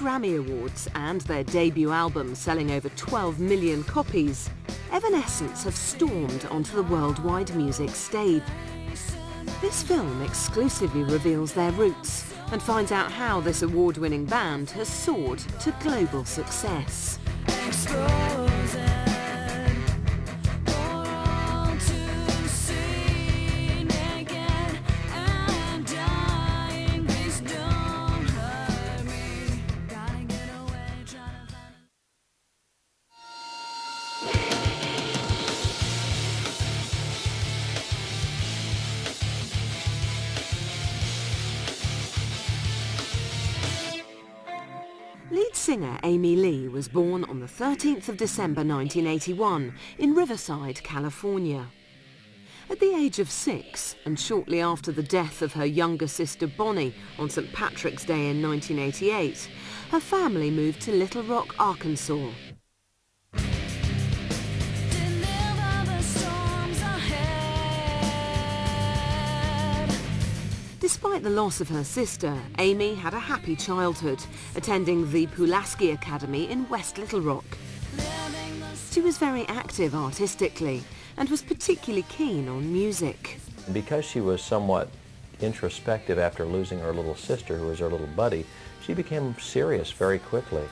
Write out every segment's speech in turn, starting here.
Grammy Awards and their debut album selling over 12 million copies, Evanescence have stormed onto the worldwide music stage. This film exclusively reveals their roots and finds out how this award-winning band has soared to global success. Lead singer Amy Lee was born on the 13th of December 1981 in Riverside, California. At the age of 6, and shortly after the death of her younger sister Bonnie on St. Patrick's Day in 1988, her family moved to Little Rock, Arkansas. Despite the loss of her sister, Amy had a happy childhood, attending the Pulaski Academy in West Little Rock. She was very active artistically and was particularly keen on music. Because she was somewhat introspective after losing her little sister, who was her little buddy, she became serious very quickly.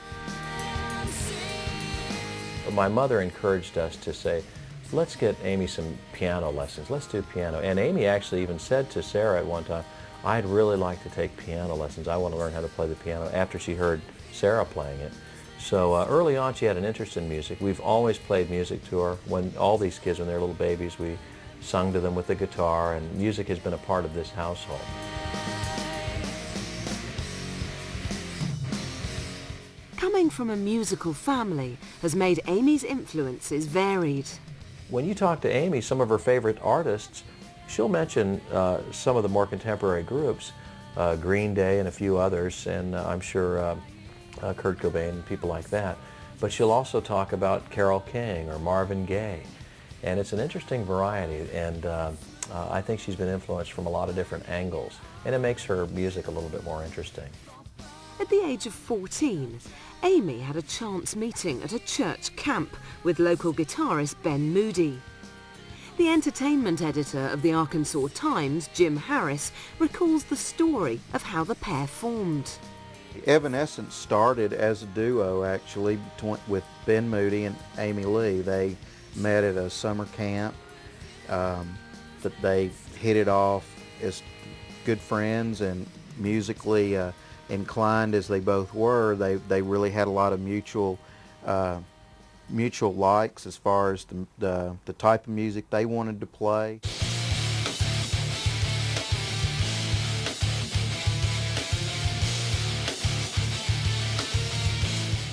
My mother encouraged us to say, let's get Amy some piano lessons, let's do piano. And Amy actually even said to Sarah at one time, I'd really like to take piano lessons. I want to learn how to play the piano, after she heard Sarah playing it. So early on she had an interest in music. We've always played music to her. When all these kids, when they were little babies, we sung to them with the guitar, and music has been a part of this household. Coming from a musical family has made Amy's influences varied. When you talk to Amy, some of her favorite artists, she'll mention some of the more contemporary groups, Green Day and a few others, and I'm sure Kurt Cobain and people like that. But she'll also talk about Carole King or Marvin Gaye. And it's an interesting variety, and I think she's been influenced from a lot of different angles, and it makes her music a little bit more interesting. At the age of 14, Amy had a chance meeting at a church camp with local guitarist Ben Moody. The entertainment editor of the Arkansas Times, Jim Harris, recalls the story of how the pair formed. Evanescence started as a duo, actually, with Ben Moody and Amy Lee. They met at a summer camp. That they hit it off as good friends, and musically inclined as they both were, they really had a lot of mutual likes as far as the type of music they wanted to play.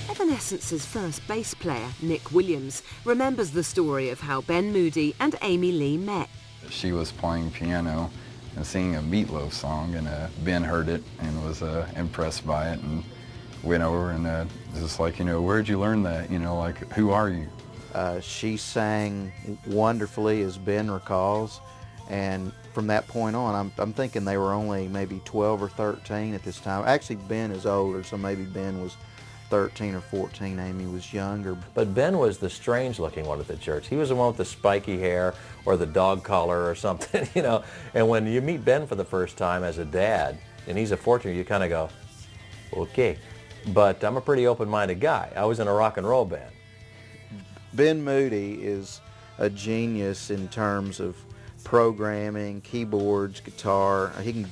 Evanescence's first bass player, Nick Williams, remembers the story of how Ben Moody and Amy Lee met. She was playing piano and singing a Meatloaf song, and Ben heard it and was impressed by it and went over and just like, where'd you learn that? Like, who are you? She sang wonderfully, as Ben recalls, and from that point on, I'm thinking they were only maybe 12 or 13 at this time. Actually, Ben is older, so maybe Ben was 13 or 14, Amy was younger. But Ben was the strange-looking one at the church. He was the one with the spiky hair or the dog collar or something, And when you meet Ben for the first time as a dad, and he's a 14, you kind of go, okay. But I'm a pretty open-minded guy. I was in a rock and roll band. Ben Moody is a genius in terms of programming, keyboards, guitar. He can